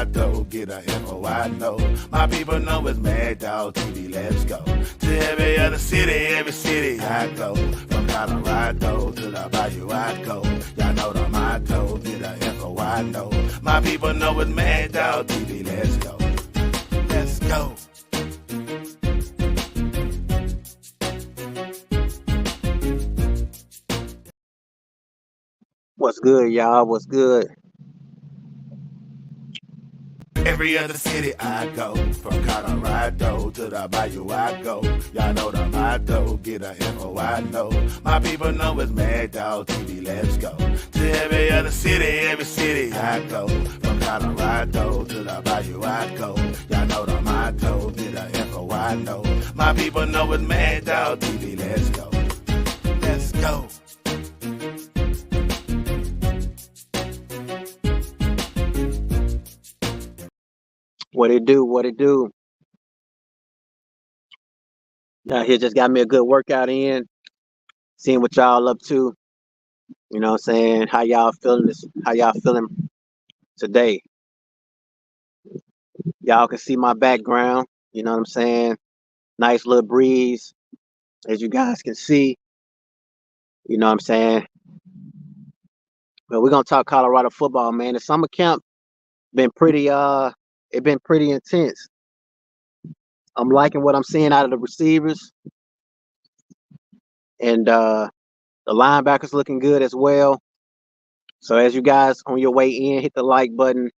Colorado, get a info I know. My people know it's Mad Dog TV, let's go. To every other city, every city I go. From Colorado to the Bayou I go. Y'all know the motto, get a info I know. My people know it's Mad Dog TV, let's go. Let's go. What's good, y'all? What's good? Every other city I go, from Colorado to the Bayou I go. Y'all know the motto, get a info I know. My people know it's Mad Dog TV, let's go. To every other city I go. From Colorado to the Bayou I go. Y'all know the motto, get a info I know. My people know it's Mad Dog TV, let's go. Let's go. What it do? What it do? Now here just got me a good workout in. Seeing what y'all up to. You know what I'm saying? How y'all feeling this? How y'all feeling today? Y'all can see my background. You know what I'm saying? Nice little breeze, as you guys can see. You know what I'm saying? But we're gonna talk Colorado football, man. The summer camp been pretty it been pretty intense. I'm liking what I'm seeing out of the receivers, and the linebackers looking good as well. So as you guys on your way in, hit the like button.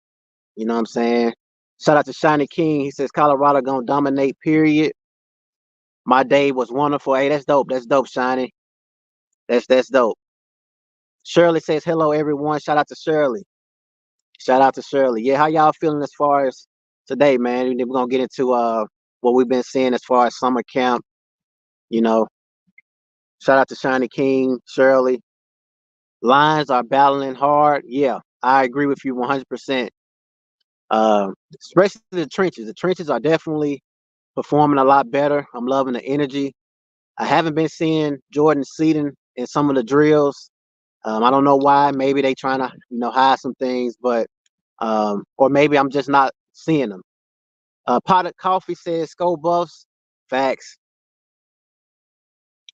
You know what I'm saying? Shout out to Shiny King. He says Colorado gonna dominate, period. My day was wonderful. Hey, that's dope. That's dope, Shiny. That's dope. Shirley says hello everyone. Shout out to Shirley. Shout out to Shirley. Yeah, how y'all feeling as far as today, man? And then we're gonna get into what we've been seeing as far as summer camp. You know, shout out to Shiny King, Shirley. Lions are battling hard. Yeah, I agree with you 100%. Especially the trenches. The trenches are definitely performing a lot better. I'm loving the energy. I haven't been seeing Jordan Seaton in some of the drills. I don't know why. Maybe they trying to, hide some things, but or maybe I'm just not seeing them. Potted Coffee says Skull Buffs. Facts.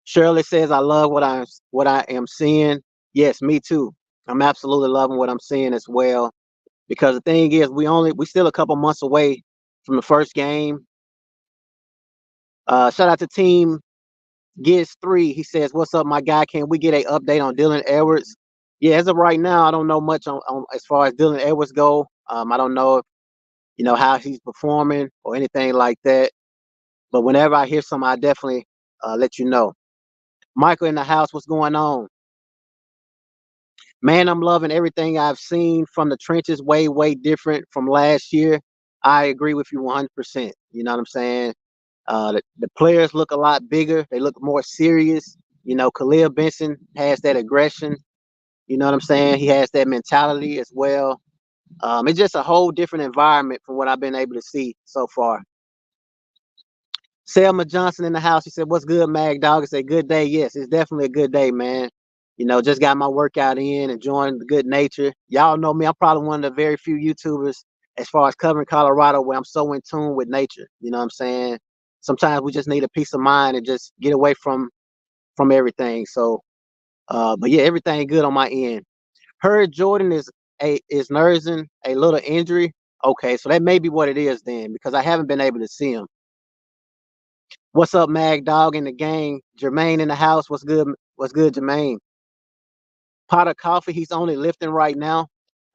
Shirley says I love what I am seeing. Yes, me too. I'm absolutely loving what I'm seeing as well. Because the thing is, we still a couple months away from the first game. Shout out to Team Giz3. He says, "What's up, my guy? Can we get an update on Dylan Edwards?" Yeah, as of right now, I don't know much on as far as Dylan Edwards go. I don't know if how he's performing or anything like that. But whenever I hear something, I definitely let you know. Michael in the house, what's going on? Man, I'm loving everything I've seen from the trenches. Way, way different from last year. I agree with you 100%. You know what I'm saying? The players look a lot bigger. They look more serious. Khalil Benson has that aggression. You know what I'm saying? He has that mentality as well. It's just a whole different environment from what I've been able to see so far. Selma Johnson in the house. He said, "What's good, Mag Dog?" I said, "Good day." Yes, it's definitely a good day, man. Just got my workout in, enjoying the good nature. Y'all know me. I'm probably one of the very few YouTubers as far as covering Colorado where I'm so in tune with nature. You know what I'm saying? Sometimes we just need a peace of mind and just get away from everything. So, but yeah, everything good on my end. Heard Jordan is nursing a little injury. Okay, so that may be what it is then, because I haven't been able to see him. What's up, Mag Dog in the gang? Jermaine in the house. What's good? What's good, Jermaine? Pot of coffee. He's only lifting right now.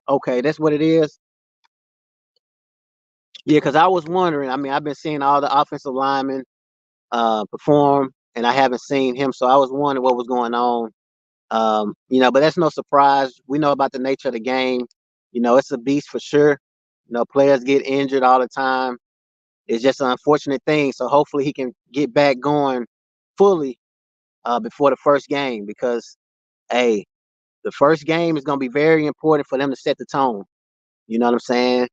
Okay, that's what it is. Yeah, because I was wondering. I mean, I've been seeing all the offensive linemen perform, and I haven't seen him, so I was wondering what was going on. But that's no surprise. We know about the nature of the game. It's a beast for sure. Players get injured all the time. It's just an unfortunate thing. So hopefully he can get back going fully before the first game, because hey, the first game is going to be very important for them to set the tone. You know what I'm saying?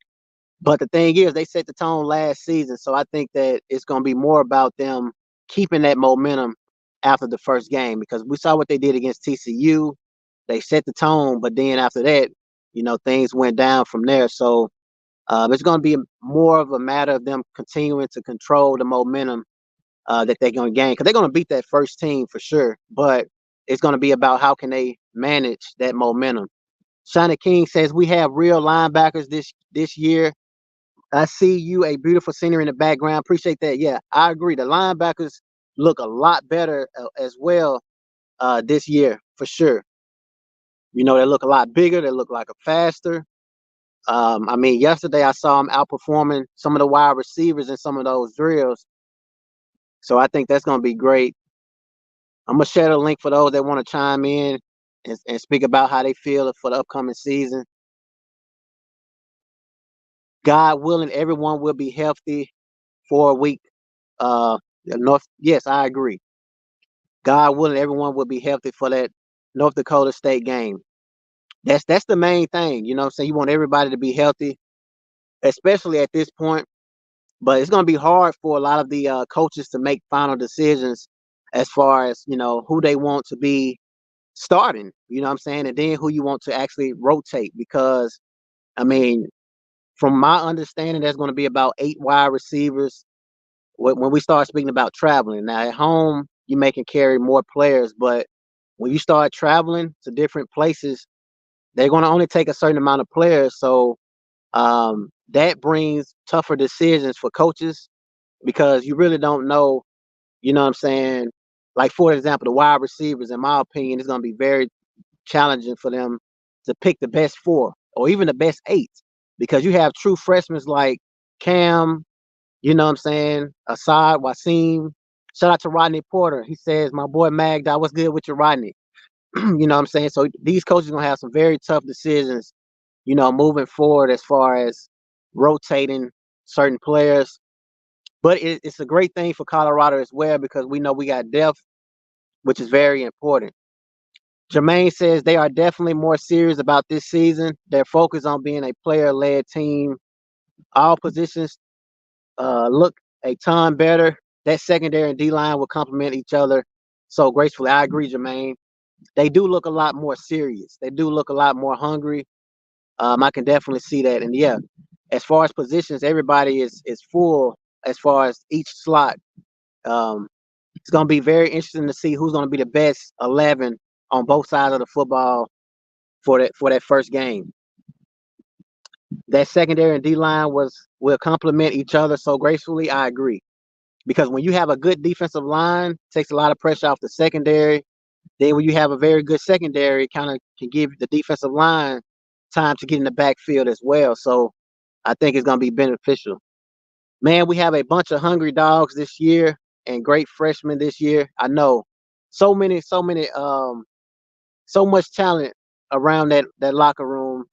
But the thing is, they set the tone last season, so I think that it's going to be more about them keeping that momentum after the first game, because we saw what they did against TCU. They set the tone, but then after that, things went down from there. So It's going to be more of a matter of them continuing to control the momentum that they're going to gain, because they're going to beat that first team for sure. But it's going to be about how can they manage that momentum. Shana King says we have real linebackers this year. I see you, a beautiful scenery in the background. Appreciate that. Yeah, I agree. The linebackers look a lot better as well this year for sure. You know, they look a lot bigger. They look like a faster. I mean, yesterday I saw them outperforming some of the wide receivers in some of those drills. So I think that's going to be great. I'm going to share the link for those that want to chime in and speak about how they feel for the upcoming season. God willing, everyone will be healthy for a week. Yes, I agree. God willing, everyone will be healthy for that North Dakota State game. That's the main thing. You know what I'm saying? You want everybody to be healthy, especially at this point. But it's going to be hard for a lot of the coaches to make final decisions as far as, you know, who they want to be starting, you know what I'm saying? And then who you want to actually rotate. Because, I mean, from my understanding, there's going to be about 8 wide receivers when we start speaking about traveling. Now, at home, you may can carry more players, but when you start traveling to different places, they're going to only take a certain amount of players. So that brings tougher decisions for coaches, because you really don't know, you know what I'm saying? Like, for example, the wide receivers, in my opinion, it's going to be very challenging for them to pick the best 4 or even the best 8, because you have true freshmen like Cam, you know what I'm saying? Assad, Wasim. Shout out to Rodney Porter. He says, my boy Magda, what's good with you, Rodney? You know what I'm saying? So these coaches are going to have some very tough decisions, you know, moving forward as far as rotating certain players. But it's a great thing for Colorado as well, because we know we got depth, which is very important. Jermaine says they are definitely more serious about this season. They're focused on being a player-led team. All positions look a ton better. That secondary and D-line will complement each other so gracefully. I agree, Jermaine. They do look a lot more serious. They do look a lot more hungry. I can definitely see that. And yeah, as far as positions, everybody is full as far as each slot. It's going to be very interesting to see who's going to be the best 11 on both sides of the football for that first game. That secondary and D line will complement each other so gracefully. I agree, because when you have a good defensive line, it takes a lot of pressure off the secondary. Then when you have a very good secondary, it kind of can give the defensive line time to get in the backfield as well. So I think it's going to be beneficial. Man, we have a bunch of hungry dogs this year and great freshmen this year. I know so many, so much talent around that locker room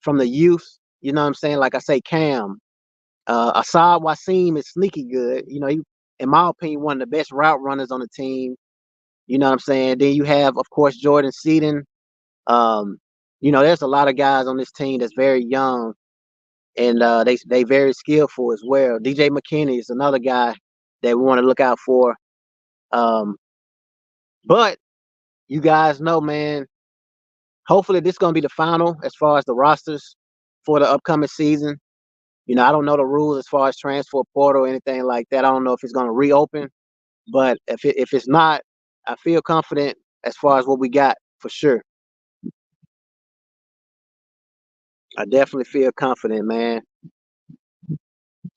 from the youth. You know what I'm saying? Like I say, Cam, Assad Wasim is sneaky good. You know, he, in my opinion, one of the best route runners on the team. You know what I'm saying? Then you have, of course, Jordan Seaton. Um, you know, there's a lot of guys on this team that's very young, and they very skillful as well. DJ McKinney is another guy that we want to look out for. Um, but you guys know, man, hopefully this is gonna be the final as far as the rosters for the upcoming season. You know, I don't know the rules as far as transfer portal or anything like that. I don't know if it's gonna reopen, but if it's not, I feel confident as far as what we got for sure. I definitely feel confident, man.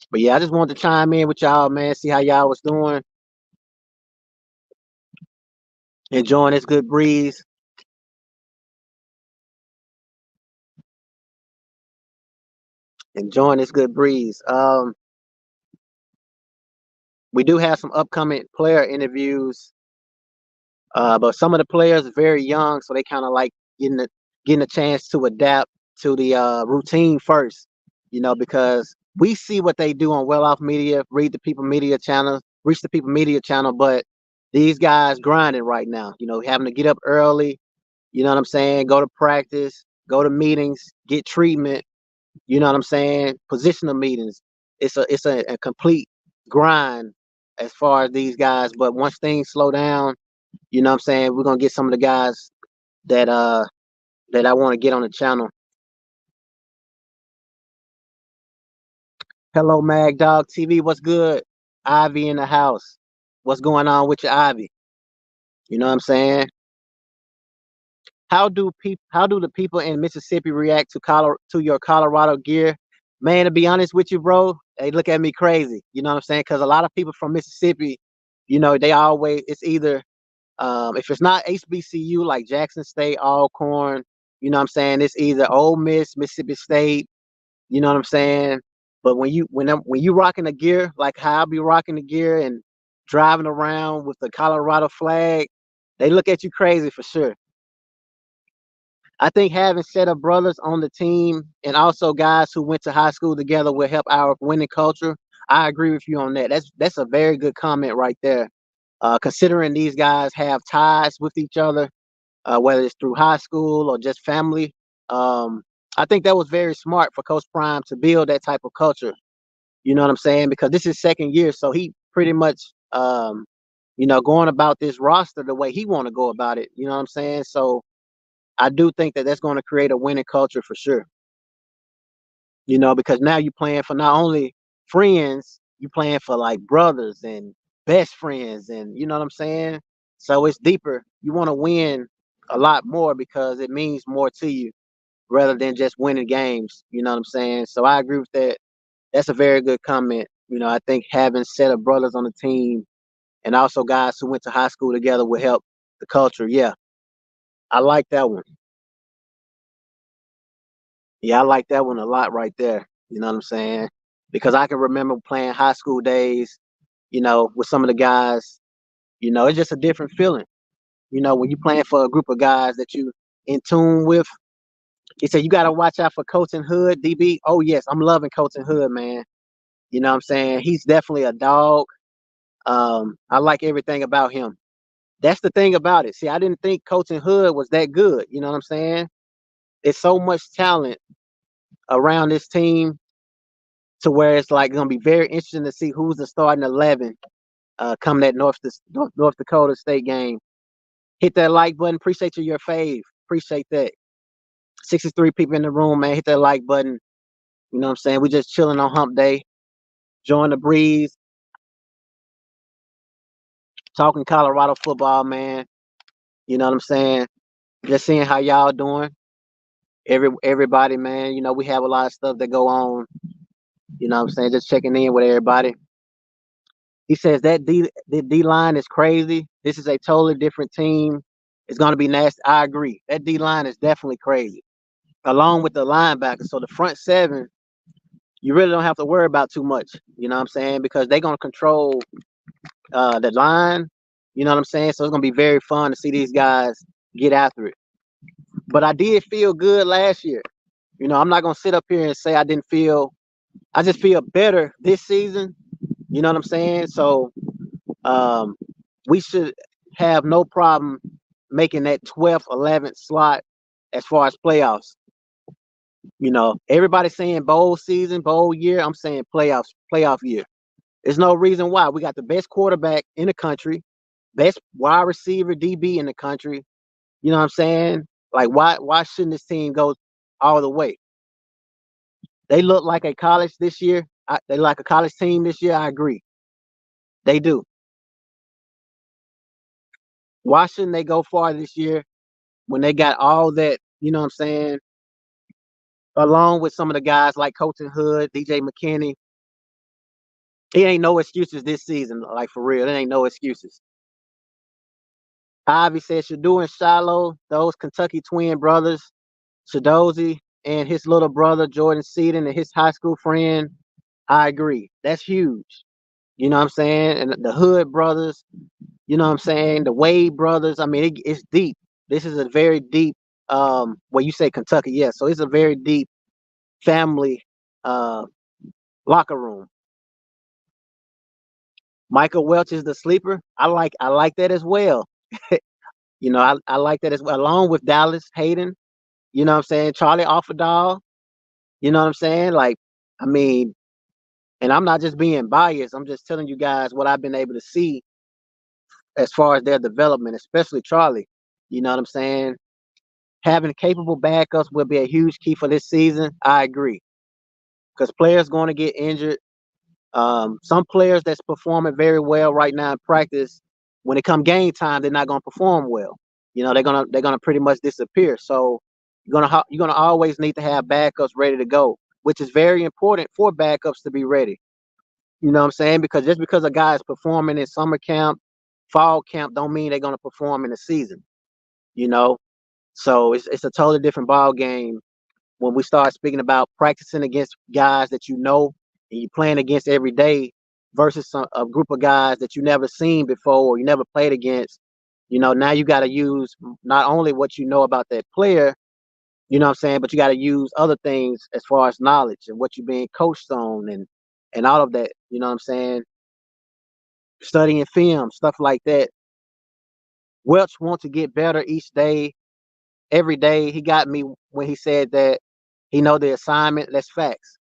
But yeah, I just wanted to chime in with y'all, man, see how y'all was doing, enjoying this good breeze. Enjoying this good breeze. We do have some upcoming player interviews, but some of the players are very young, so they kind of like getting a chance to adapt to the routine first, you know, because we see what they do on Well Off Media, reach the People Media channel, but these guys grinding right now, you know, having to get up early, you know what I'm saying, go to practice, go to meetings, get treatment, you know what I'm saying, positional meetings. It's a complete grind as far as these guys, but once things slow down, you know what I'm saying, we're gonna get some of the guys that that I want to get on the channel. Hello, Mag Dog TV. What's good? Ivy in the house. What's going on with you, Ivy? You know what I'm saying? How do the people in Mississippi react to your Colorado gear? Man, to be honest with you, bro, they look at me crazy. You know what I'm saying? Because a lot of people from Mississippi, they always it's either if it's not HBCU like Jackson State, Alcorn, you know what I'm saying? It's either Ole Miss, Mississippi State. You know what I'm saying? But when you rocking the gear like how I be rocking the gear and driving around with the Colorado flag, they look at you crazy for sure. I think having set of brothers on the team and also guys who went to high school together will help our winning culture. I agree with you on that. That's a very good comment right there. Considering these guys have ties with each other, whether it's through high school or just family. Um, I think that was very smart for Coach Prime to build that type of culture. You know what I'm saying? Because this is second year, so he pretty much, going about this roster the way he want to go about it. You know what I'm saying? So I do think that that's going to create a winning culture for sure. Because now you're playing for not only friends, you're playing for like brothers and best friends, and you know what I'm saying. So it's deeper. You want to win a lot more because it means more to you rather than just winning games. You know what I'm saying? So I agree with that. That's a very good comment. I think having set of brothers on the team and also guys who went to high school together will help the culture. Yeah, I like that one. Yeah, I like that one a lot right there. You know what I'm saying? Because I can remember playing high school days, with some of the guys, it's just a different feeling. When you're playing for a group of guys that you in tune with. He said you gotta watch out for Colton Hood, DB. Oh yes, I'm loving Colton Hood, man. You know what I'm saying? He's definitely a dog. I like everything about him. That's the thing about it. See, I didn't think Colton Hood was that good. You know what I'm saying? There's so much talent around this team to where it's like gonna be very interesting to see who's the starting 11 come that North Dakota State game. Hit that like button. Appreciate your fave. Appreciate that. 63 people in the room, man. Hit that like button. You know what I'm saying? We just chilling on hump day, enjoying the breeze, talking Colorado football, man. You know what I'm saying? Just seeing how y'all doing. Everybody, man. We have a lot of stuff that go on. You know what I'm saying? Just checking in with everybody. He says that the D line is crazy. This is a totally different team. It's gonna be nasty. I agree. That D line is definitely crazy. Along with the linebackers. So the front seven, you really don't have to worry about too much. You know what I'm saying? Because they're gonna control the line. You know what I'm saying? So it's gonna be very fun to see these guys get after it. But I did feel good last year. I'm not gonna sit up here and say I didn't feel. I just feel better this season. You know what I'm saying? So um, we should have no problem making that 12th, 11th slot as far as playoffs. Everybody's saying bowl season, bowl year. I'm saying playoff year. There's no reason why. We got the best quarterback in the country, best wide receiver DB in the country. You know what I'm saying? Like why shouldn't this team go all the way? They look like a college this year. They like a college team this year. I agree. They do. Why shouldn't they go far this year when they got all that, you know what I'm saying, along with some of the guys like Colton Hood, DJ McKinney. It ain't no excuses this season, like for real. It ain't no excuses. Ivy says Shadou and Shiloh, those Kentucky twin brothers, Shadozi and his little brother Jordan Seaton and his high school friend. I agree. That's huge. You know what I'm saying? And the Hood brothers, you know what I'm saying? The Wade brothers. I mean, it's deep. This is a very deep, well, you say Kentucky, yeah. So it's a very deep family uh, locker room. Michael Welch is the sleeper. I like that as well. I like that as well, along with Dallas Hayden. You know what I'm saying? Charlie Offerdall. You know what I'm saying? Like, I mean, and I'm not just being biased. I'm just telling you guys what I've been able to see as far as their development, especially Charlie. You know what I'm saying? Having capable backups will be a huge key for this season. I agree. because players going to get injured. Some players that's performing very well right now in practice, when it come game time, they're not going to perform well. They're gonna pretty much disappear. So you're gonna always need to have backups ready to go, which is very important for backups to be ready. You know what I'm saying? Because just because a guy is performing in summer camp, fall camp, don't mean they're gonna perform in the season. You know, so it's a totally different ball game when we start speaking about practicing against guys that you know and you're playing against every day versus a group of guys that you never seen before or you never played against. Now you got to use not only what you know about that player, you know what I'm saying, but you got to use other things as far as knowledge and what you're being coached on and all of that. You know what I'm saying? Studying film, stuff like that. Welch wants to get better each day, every day. He got me when he said that he know the assignment. That's facts.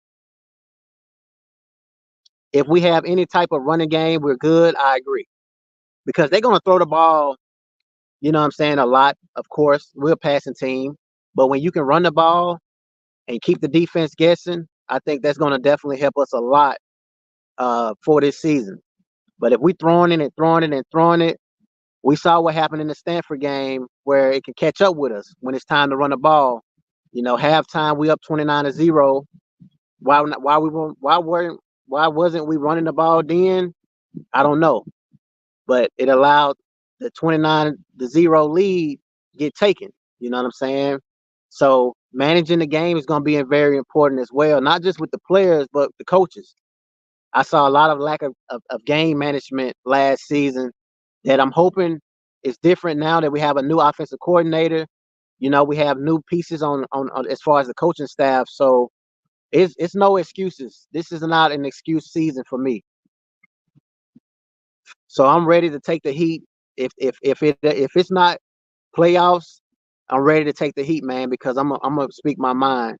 If we have any type of running game, we're good. I agree. Because they're going to throw the ball, you know what I'm saying, a lot. Of course, we're a passing team. But when you can run the ball and keep the defense guessing, I think that's going to definitely help us a lot for this season. But if we throwing it and throwing it and throwing it, we saw what happened in the Stanford game where it can catch up with us when it's time to run the ball. Halftime we up 29-0. Why wasn't we running the ball then? I don't know. But it allowed the 29-0 lead get taken. You know what I'm saying? So managing the game is going to be very important as well, not just with the players, but the coaches. I saw a lot of lack of game management last season that I'm hoping is different now that we have a new offensive coordinator. We have new pieces on as far as the coaching staff. So it's no excuses. This is not an excuse season for me. So I'm ready to take the heat. If it's not playoffs, I'm ready to take the heat, man, because I'm gonna speak my mind.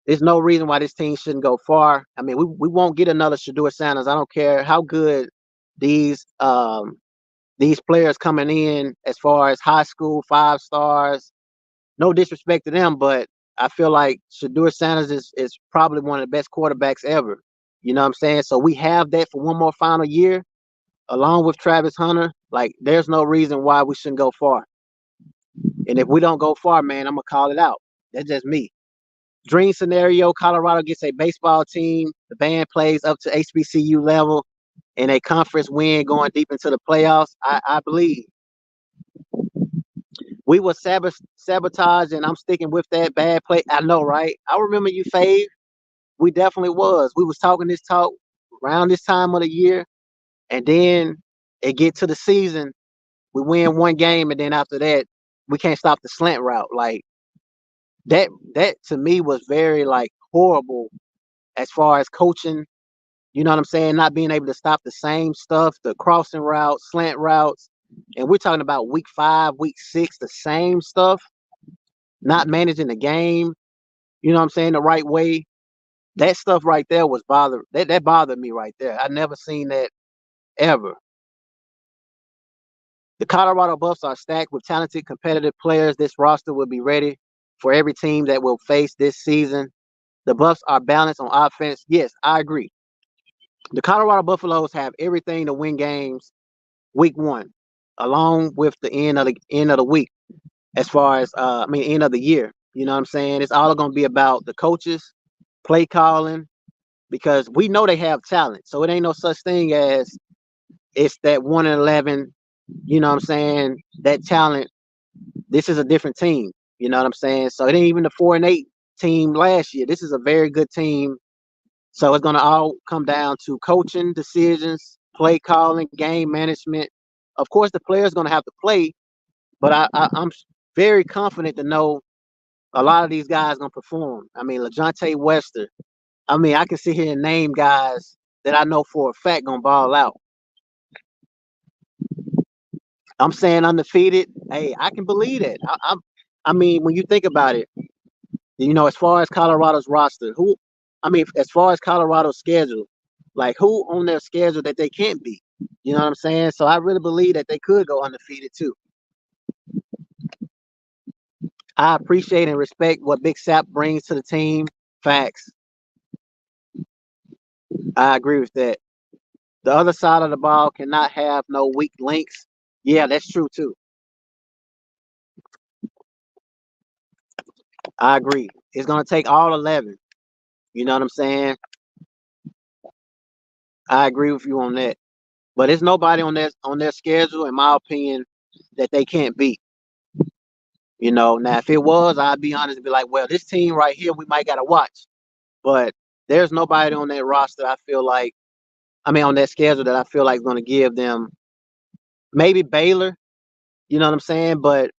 There's no reason why this team shouldn't go far. I mean, we won't get another Shedeur Sanders. I don't care how good these players coming in as far as high school 5 stars. No disrespect to them, but I feel like Shedeur Sanders is probably one of the best quarterbacks ever. You know what I'm saying? So we have that for one more final year, along with Travis Hunter. Like, there's no reason why we shouldn't go far. And if we don't go far, man, I'm gonna call it out. That's just me. Dream scenario: Colorado gets a baseball team. The band plays up to HBCU level, and a conference win going deep into the playoffs. I believe we were sabotage, and I'm sticking with that bad play. I know, right? I remember you, Fave. We definitely was. We was talking this talk around this time of the year, and then it get to the season. We win one game, and then after that, we can't stop the slant route. Like that to me was very like horrible as far as coaching. You know what I'm saying? Not being able to stop the same stuff, the crossing routes, slant routes. And we're talking about week 5, week 6, the same stuff, not managing the game, you know what I'm saying, the right way. That stuff right there was that bothered me right there. I never seen that ever. The Colorado Buffs are stacked with talented, competitive players. This roster will be ready for every team that will face this season. The Buffs are balanced on offense. Yes, I agree. The Colorado Buffaloes have everything to win games week 1, along with the end of the week, as far as end of the year. You know what I'm saying? It's all going to be about the coaches, play calling, because we know they have talent. So it ain't no such thing as it's that 1-11. You know what I'm saying? That talent. This is a different team. You know what I'm saying? So it ain't even the 4-8 team last year. This is a very good team. So it's going to all come down to coaching decisions, play calling, game management. Of course, the player's going to have to play, but I'm very confident to know a lot of these guys going to perform. I mean, LaJohntay Wester. I mean, I can sit here and name guys that I know for a fact going to ball out. I'm saying undefeated. Hey, I can believe that. I mean, when you think about it, as far as Colorado's roster, as far as Colorado's schedule, like who on their schedule that they can't beat? You know what I'm saying? So I really believe that they could go undefeated too. I appreciate and respect what Big Sap brings to the team. Facts. I agree with that. The other side of the ball cannot have no weak links. Yeah, that's true too. I agree. It's gonna take all 11. You know what I'm saying? I agree with you on that. But there's nobody on their schedule, in my opinion, that they can't beat. Now if it was, I'd be honest and be like, well, this team right here, we might gotta watch. But there's nobody on that roster I feel like, I mean, on that schedule that I feel like is gonna give them, maybe Baylor. You know what I'm saying? But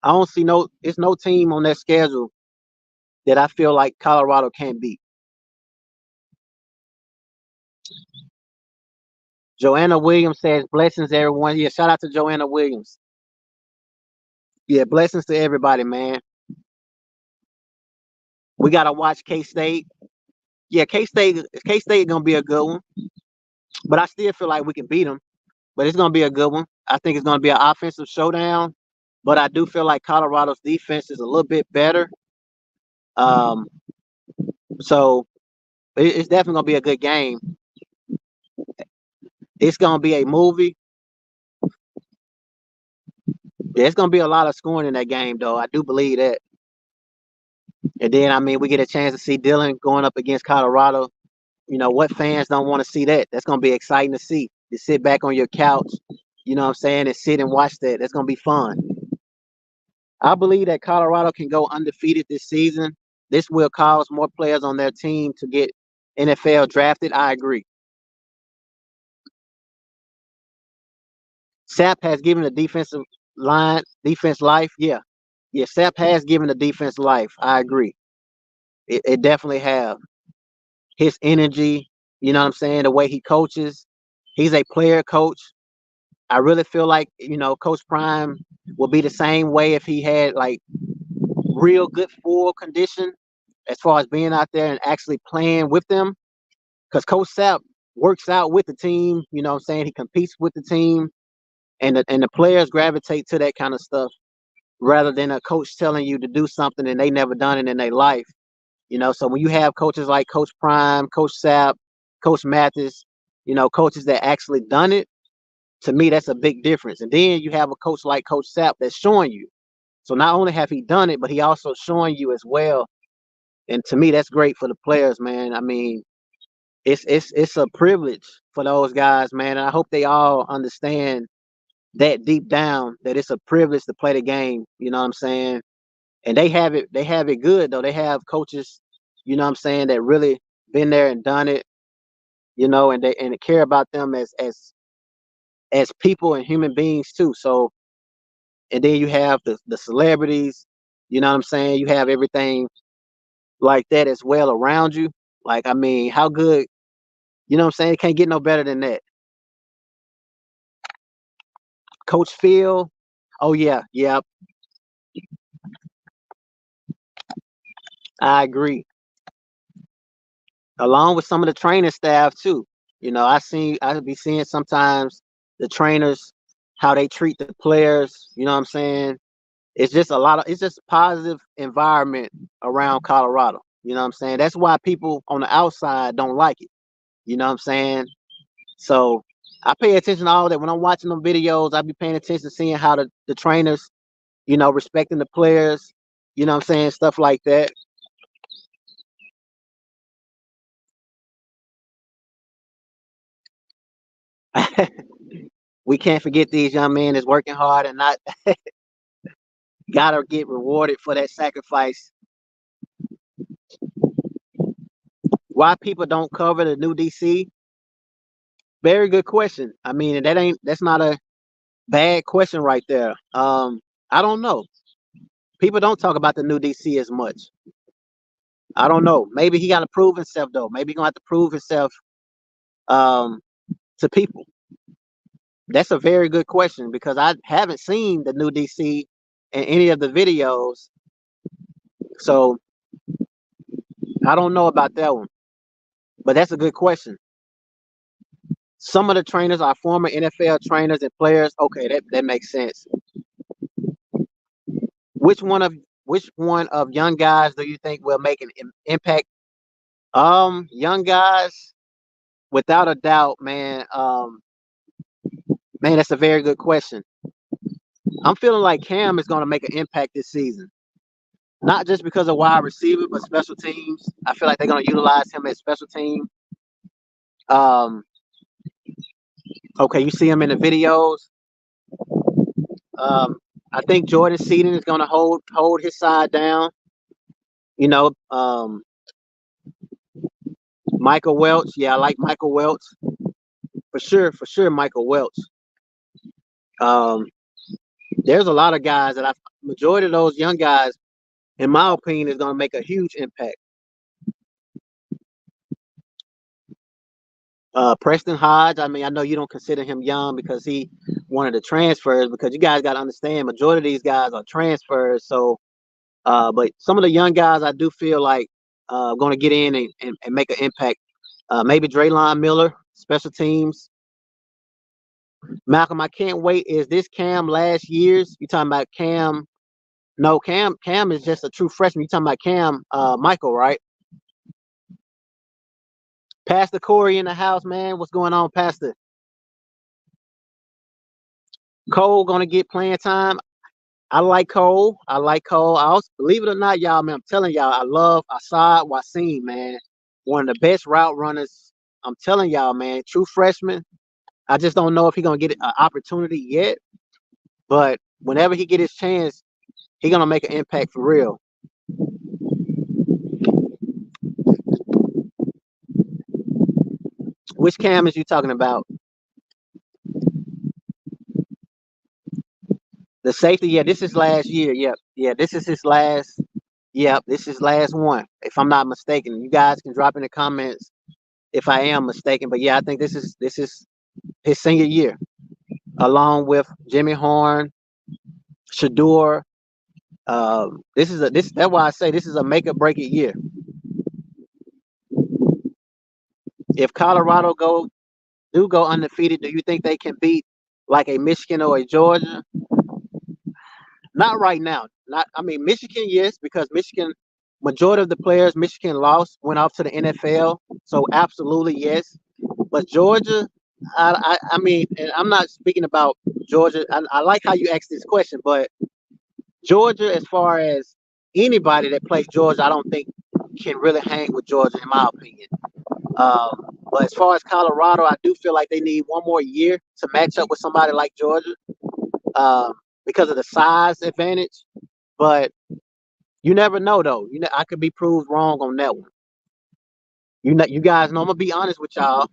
I don't see it's no team on that schedule that I feel like Colorado can't beat. Joanna Williams says, blessings, everyone. Yeah, shout out to Joanna Williams. Yeah, blessings to everybody, man. We gotta watch K State. Yeah, K State gonna be a good one, but I still feel like we can beat them. But it's gonna be a good one. I think it's gonna be an offensive showdown. But I do feel like Colorado's defense is a little bit better. Um, so it's definitely gonna be a good game. It's gonna be a movie. There's gonna be a lot of scoring in that game, though. I do believe that. And then, I mean, we get a chance to see Dylan going up against Colorado. What fans don't want to see that? That's going to be exciting to see. To sit back on your couch, you know what I'm saying, and sit and watch that. That's going to be fun. I believe that Colorado can go undefeated this season. This will cause more players on their team to get NFL drafted. I agree. Sap has given the defense life. Yeah. Yeah, Sap has given the defense life. I agree. It definitely have. His energy, you know what I'm saying, the way he coaches. He's a player coach. I really feel like, Coach Prime will be the same way if he had like real good full condition as far as being out there and actually playing with them. Because Coach Sapp works out with the team, you know what I'm saying? He competes with the team, and the players gravitate to that kind of stuff rather than a coach telling you to do something and they never done it in their life. So when you have coaches like Coach Prime, Coach Sapp, Coach Mathis, coaches that actually done it, to me, that's a big difference. And then you have a coach like Coach Sapp that's showing you. So not only have he done it, but he also showing you as well. And to me, that's great for the players, man. I mean, it's a privilege for those guys, man. And I hope they all understand that deep down that it's a privilege to play the game. You know what I'm saying? And they have it good though. They have coaches, you know what I'm saying, that really been there and done it, and they care about them as people and human beings too. So, and then you have the celebrities, you know what I'm saying? You have everything like that as well around you. Like, I mean, how good, you know what I'm saying? It can't get no better than that. Coach Phil, oh yeah, yeah, I agree. Along with some of the training staff too. I be seeing sometimes the trainers how they treat the players. You know what I'm saying? It's just a positive environment around Colorado. You know what I'm saying? That's why people on the outside don't like it. You know what I'm saying? So I pay attention to all that. When I'm watching them videos, I be paying attention, seeing how the trainers, respecting the players, you know what I'm saying? Stuff like that. We can't forget these young men that's working hard and not gotta get rewarded for that sacrifice. Why people don't cover the new DC? Very good question. I mean, that's not a bad question right there. I don't know. People don't talk about the new DC as much. I don't know. Maybe he got to prove himself though. Maybe he gonna have to prove himself um, to people. That's a very good question because I haven't seen the new DC in any of the videos, so I don't know about that one. But that's a good question. Some of the trainers are former NFL trainers and players. Okay, that makes sense. Which one of which one of young guys do you think will make an impact? Young guys. without a doubt, man. Man, that's a very good question. I'm feeling like Cam is going to make an impact this season, not just because of wide receiver, but special teams. I feel like they're going to utilize him as special team. Um, okay, you see him in the videos. I think Jordan Seaton is going to hold his side down. You know, Michael Welch. Yeah, I like Michael Welch for sure. For sure, Michael Welch. There's a lot of guys that majority of those young guys, in my opinion, is going to make a huge impact. Preston Hodge. I mean, I know you don't consider him young because he one of the transfers. Because you guys got to understand, majority of these guys are transfers. So, but some of the young guys, I do feel like going to get in and make an impact. Maybe Draylon Miller, special teams. Malcolm, I can't wait. Is this Cam last year's? You talking about Cam? No, Cam is just a true freshman. You talking about Cam Michael, right? Pastor Corey in the house, man. What's going on, Pastor? Cole gonna get playing time. I like Cole. I also, believe it or not, y'all, man, I'm telling y'all, I love Asad Wasim, man. One of the best route runners. I'm telling y'all, man, true freshman. I just don't know if he's gonna get an opportunity yet, but whenever he get his chance, he's gonna make an impact for real. Which Cam is you talking about? The safety, yeah, this is last year. Yep, yeah, this is his last. Yep, this is last one. If I'm not mistaken, you guys can drop in the comments if I am mistaken. But yeah, I think this is his senior year, along with Jimmy Horn, Shador. That's why I say this is a make or break it year. If Colorado go undefeated, do you think they can beat like a Michigan or a Georgia? Not right now. Not I mean Michigan, yes, because Michigan majority of the players Michigan lost went off to the NFL. So absolutely yes. But Georgia, I mean, and I'm not speaking about Georgia. I like how you asked this question, but Georgia, as far as anybody that plays Georgia, I don't think can really hang with Georgia, in my opinion. But as far as Colorado, I do feel like they need one more year to match up with somebody like Georgia because of the size advantage. But you never know, though. I could be proved wrong on that one. You guys know. I'm gonna be honest with y'all.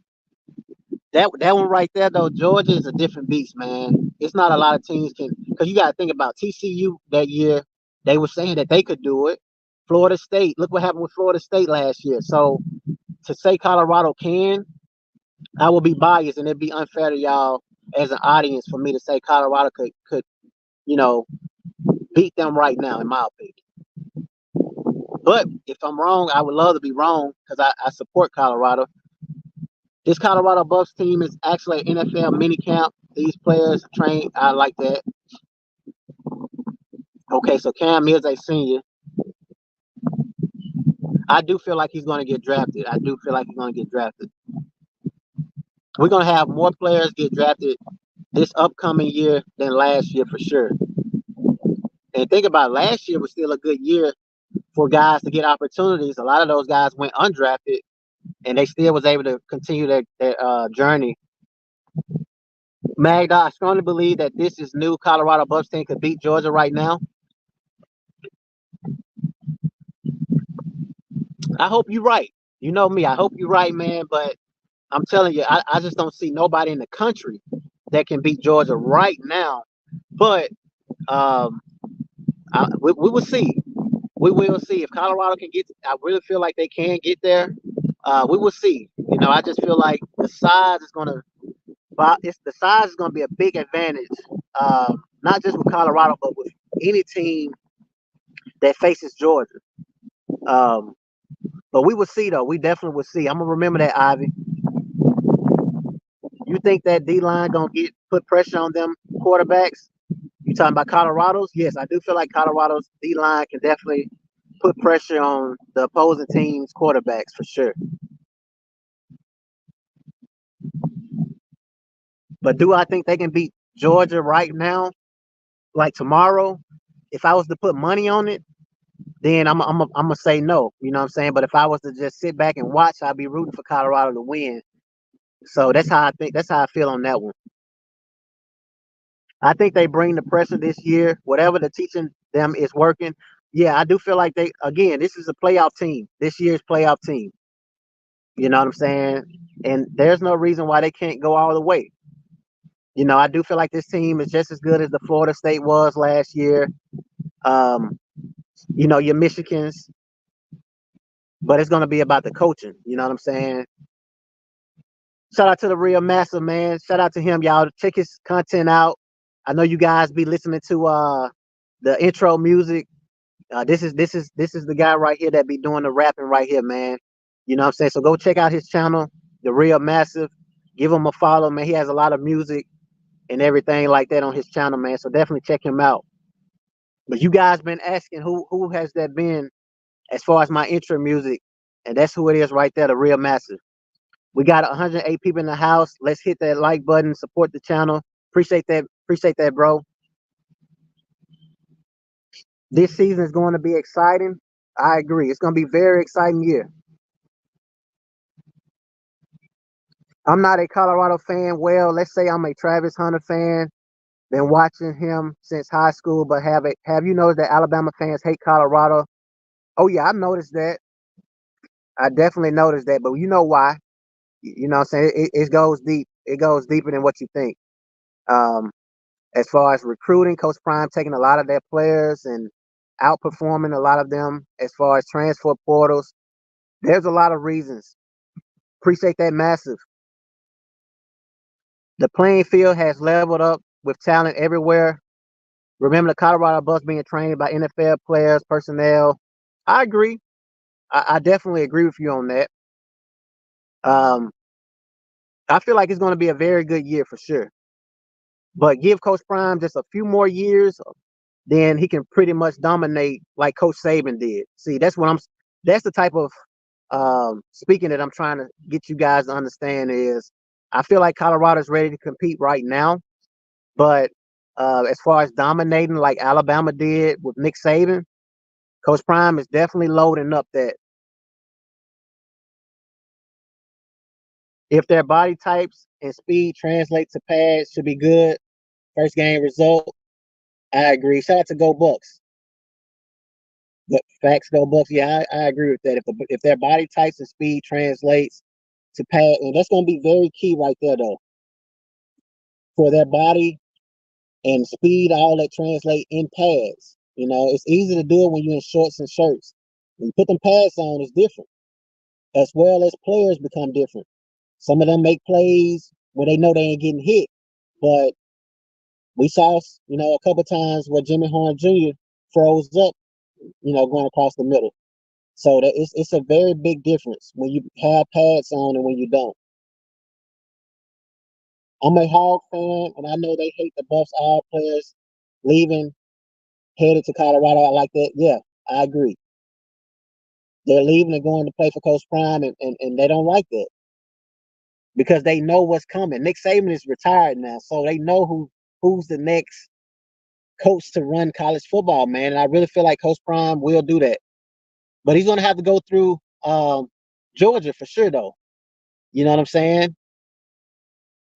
That one right there, though, Georgia is a different beast, man. It's not a lot of teams can, because you got to think about TCU that year. They were saying that they could do it. Florida State, look what happened with Florida State last year. So to say Colorado can, I will be biased, and it'd be unfair to y'all as an audience for me to say Colorado could beat them right now, in my opinion. But if I'm wrong, I would love to be wrong because I support Colorado. This Colorado Buffs team is actually an NFL mini camp. These players train. I like that. Okay, so Cam is a senior. I do feel like he's going to get drafted. We're going to have more players get drafted this upcoming year than last year for sure. And think about it, last year was still a good year for guys to get opportunities. A lot of those guys went undrafted, and they still was able to continue their journey. Magda, I strongly believe that this is new Colorado Buffs team could beat Georgia right now. I hope you're right. You know me. I hope you're right, man. But I'm telling you, I just don't see nobody in the country that can beat Georgia right now. But we will see. We will see if Colorado can get. I really feel like they can get there. We will see. I just feel like the size is going to. The size is going to be a big advantage, not just with Colorado, but with any team that faces Georgia. But we will see, though. We definitely will see. I'm gonna remember that, Ivy. You think that D line gonna put pressure on them quarterbacks? You talking about Colorado's? Yes, I do feel like Colorado's D line can definitely put pressure on the opposing team's quarterbacks for sure. But do I think they can beat Georgia right now, like tomorrow? If I was to put money on it, then I'm gonna say no. You know what I'm saying? But if I was to just sit back and watch, I'd be rooting for Colorado to win. So that's how I think. That's how I feel on that one. I think they bring the pressure this year. Whatever the teaching them is working. Yeah, I do feel like they again. This is a playoff team. This year's playoff team. You know what I'm saying? And there's no reason why they can't go all the way. You know, I do feel like this team is just as good as the Florida State was last year. Um, you know, your Michigans, but it's going to be about the coaching. You know what I'm saying? Shout out to the Real Massive, man. Shout out to him, y'all. Check his content out. I know you guys be listening to the intro music. This is the guy right here that be doing the rapping right here, man. You know what I'm saying? So go check out his channel, The Real Massive. Give him a follow, man. He has a lot of music and everything like that on his channel, man. So definitely check him out. But you guys been asking who has that been as far as my intro music, and that's who it is right there, The Real Massive. We got 108 people in the house. Let's hit that like button, support the channel. Appreciate that, bro. This season is going to be exciting. I agree. It's going to be a very exciting year. I'm not a Colorado fan. Well, let's say I'm a Travis Hunter fan. Been watching him since high school, but have you noticed that Alabama fans hate Colorado? Oh yeah, I noticed that. I definitely noticed that, but you know why? You know what I'm saying? It goes deep. It goes deeper than what you think. Um, as far as recruiting, Coach Prime taking a lot of their players and outperforming a lot of them as far as transfer portals. There's a lot of reasons. Appreciate that massive. The playing field has leveled up with talent everywhere. Remember the Colorado Bucks being trained by NFL players, personnel. I agree. I definitely agree with you on that. Um, I feel like it's going to be a very good year for sure. But give Coach Prime just a few more years, then he can pretty much dominate like Coach Saban did. See, that's the type of speaking that I'm trying to get you guys to understand is I feel like Colorado's ready to compete right now, but as far as dominating like Alabama did with Nick Saban, Coach Prime is definitely loading up that. If their body types and speed translate to pads, should be good. First game result, I agree. Shout out to Go Bucks. The facts, Go Bucks. Yeah, I agree with that. If their body types and speed translates to pad, and that's going to be very key right there though. For their body and speed, all that translate in pads. You know, it's easy to do it when you're in shorts and shirts. When you put them pads on, it's different. As well as players become different. Some of them make plays where they know they ain't getting hit, but we saw, a couple times where Jimmy Horn Jr. froze up, going across the middle. So that it's a very big difference when you have pads on and when you don't. I'm a Hog fan, and I know they hate the Buffs all players leaving, headed to Colorado. I like that. Yeah, I agree. They're leaving and going to play for Coach Prime, and they don't like that because they know what's coming. Nick Saban is retired now, so they know who's the next coach to run college football, man. And I really feel like Coach Prime will do that. But he's going to have to go through Georgia for sure, though. You know what I'm saying?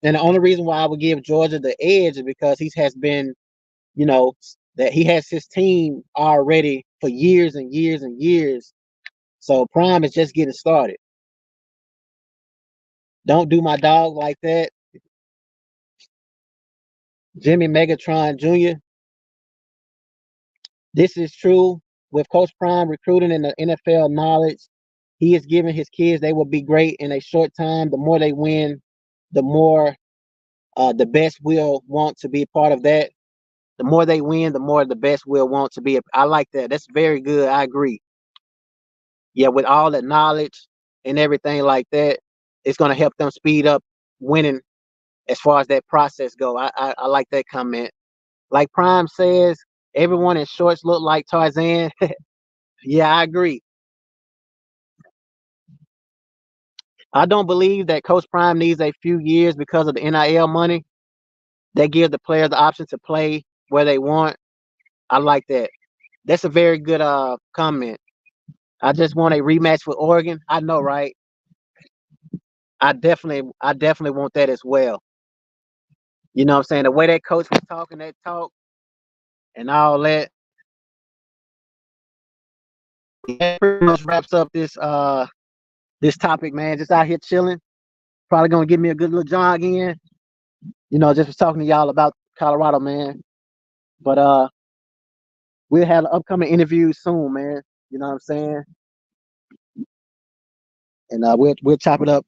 And the only reason why I would give Georgia the edge is because he has been, that he has his team already for years and years and years. So Prime is just getting started. Don't do my dog like that. Jimmy Megatron Jr. This is true. With Coach Prime recruiting and the NFL knowledge, he is giving his kids they will be great in a short time. The more they win, the more the best will want to be a part of that. The more they win, the more the best will want to be. I like that. That's very good. I agree. Yeah, with all that knowledge and everything like that, it's going to help them speed up winning as far as that process go. I like that comment. Like Prime says, everyone in shorts look like Tarzan. Yeah, I agree. I don't believe that Coach Prime needs a few years because of the NIL money. They give the players the option to play where they want. I like that. That's a very good comment. I just want a rematch with Oregon. I know, right? I definitely want that as well. You know what I'm saying? The way that coach was talking that talk and all that, that pretty much wraps up this topic, man. Just out here chilling. Probably gonna give me a good little jog in. You know, just was talking to y'all about Colorado, man. But we'll have an upcoming interview soon, man. You know what I'm saying? And we'll chop it up